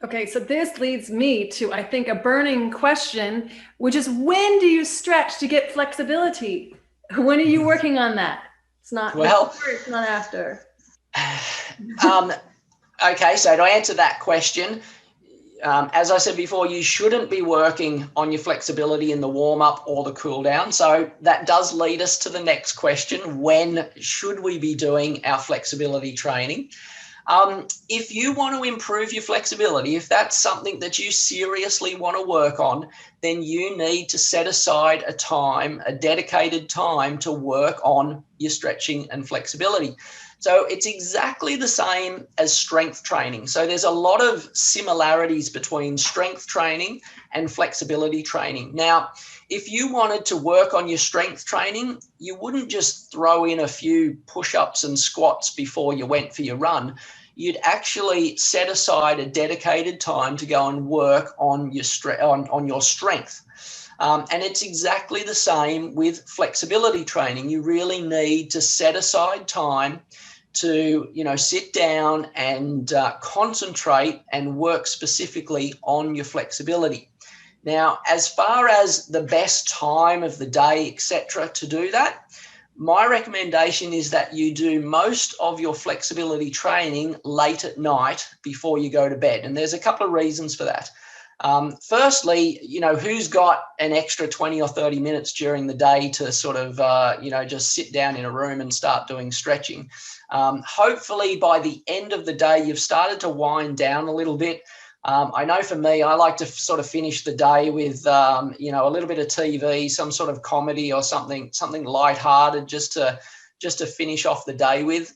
Okay, so this leads me to, I think, a burning question, which is when do you stretch to get flexibility? When are you working on that? It's not Well, before, it's not after. um, okay, so to answer that question, as I said before, you shouldn't be working on your flexibility in the warm up or the cool down. So that does lead us to the next question. When should we be doing our flexibility training? If you want to improve your flexibility, if that's something that you seriously want to work on, then you need to set aside a time, a dedicated time to work on your stretching and flexibility. So it's exactly the same as strength training. So there's a lot of similarities between strength training and flexibility training. Now, if you wanted to work on your strength training, you wouldn't just throw in a few push-ups and squats before you went for your run. You'd actually set aside a dedicated time to go and work on your strength. And it's exactly the same with flexibility training. You really need to set aside time to, sit down and concentrate and work specifically on your flexibility. Now, as far as the best time of the day, etc., to do that, my recommendation is that you do most of your flexibility training late at night before you go to bed. And there's a couple of reasons for that. Firstly, who's got an extra 20 or 30 minutes during the day to sort of, just sit down in a room and start doing stretching? Hopefully by the end of the day, you've started to wind down a little bit. I know for me, I like to sort of finish the day with, a little bit of TV, some sort of comedy or something lighthearted just to finish off the day with.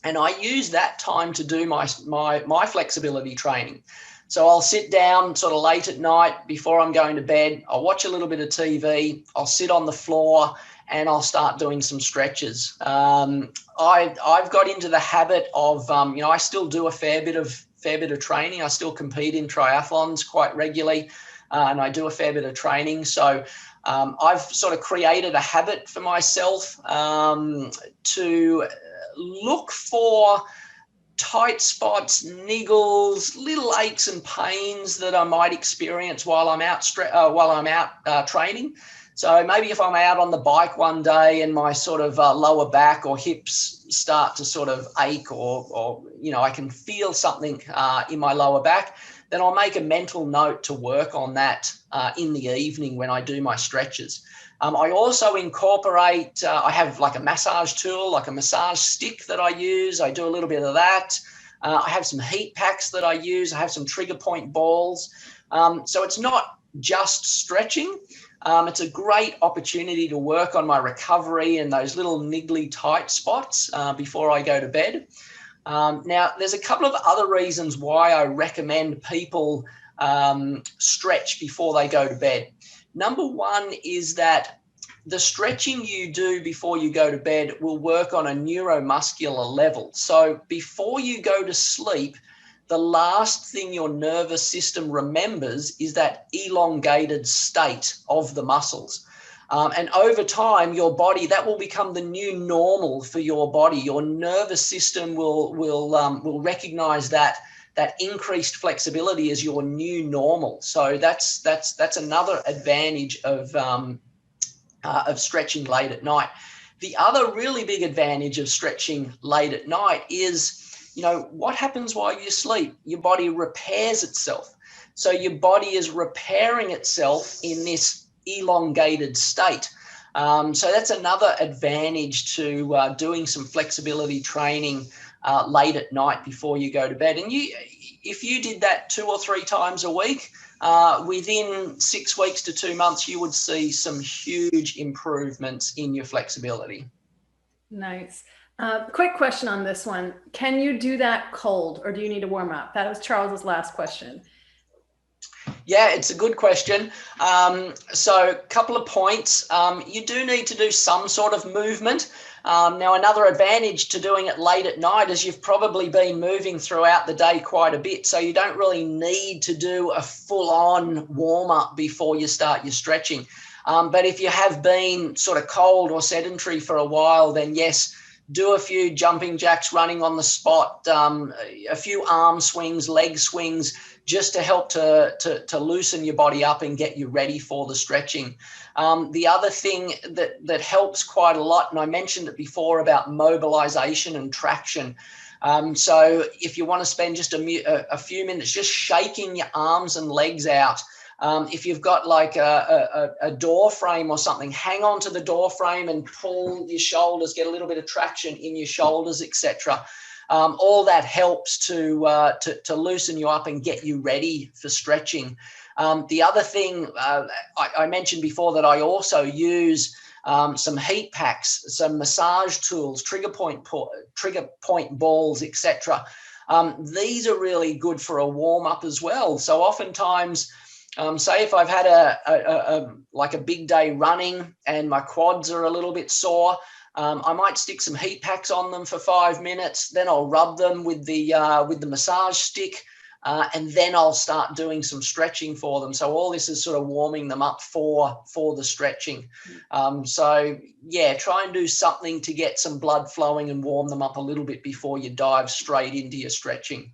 And I use that time to do my flexibility training. So I'll sit down sort of late at night before I'm going to bed. I'll watch a little bit of TV. I'll sit on the floor and I'll start doing some stretches. I've got into the habit of, I still do a fair bit of training. I still compete in triathlons quite regularly, and I do a fair bit of training. So I've sort of created a habit for myself to look for tight spots, niggles, little aches and pains that I might experience while I'm out training. So maybe if I'm out on the bike one day and my sort of lower back or hips start to sort of ache, or I can feel something in my lower back, then I'll make a mental note to work on that in the evening when I do my stretches. I also incorporate, I have like a massage tool, like a massage stick that I use. I do a little bit of that. I have some heat packs that I use. I have some trigger point balls. So it's not just stretching. It's a great opportunity to work on my recovery and those little niggly tight spots before I go to bed. Now, there's a couple of other reasons why I recommend people stretch before they go to bed. Number one is that the stretching you do before you go to bed will work on a neuromuscular level. So before you go to sleep, the last thing your nervous system remembers is that elongated state of the muscles. And over time, your body, that will become the new normal for your body. Your nervous system will recognize that increased flexibility as your new normal. So that's another advantage of stretching late at night. The other really big advantage of stretching late at night is, what happens while you sleep? Your body repairs itself. So your body is repairing itself in this elongated state. So that's another advantage to doing some flexibility training late at night before you go to bed. And if you did that 2 or 3 times a week, within 6 weeks to 2 months, you would see some huge improvements in your flexibility. Nice. Quick question on this one. Can you do that cold, or do you need to warm up? That was Charles's last question. Yeah, it's a good question. So a couple of points. You do need to do some sort of movement. Now, another advantage to doing it late at night is you've probably been moving throughout the day quite a bit, so you don't really need to do a full-on warm-up before you start your stretching. But if you have been sort of cold or sedentary for a while, then yes, do a few jumping jacks running on the spot, a few arm swings, leg swings, just to help to loosen your body up and get you ready for the stretching. The other thing that helps quite a lot, and I mentioned it before about mobilization and traction. So if you want to spend just a few minutes just shaking your arms and legs out, if you've got like a door frame or something, hang on to the door frame and pull your shoulders, get a little bit of traction in your shoulders, etc. All that helps to loosen you up and get you ready for stretching. The other thing I mentioned before that I also use some heat packs, some massage tools, trigger point balls, etc. These are really good for a warm up as well. So oftentimes, say if I've had like a big day running and my quads are a little bit sore, I might stick some heat packs on them for 5 minutes. Then I'll rub them with the massage stick, and then I'll start doing some stretching for them. So all this is sort of warming them up for the stretching. So yeah, try and do something to get some blood flowing and warm them up a little bit before you dive straight into your stretching.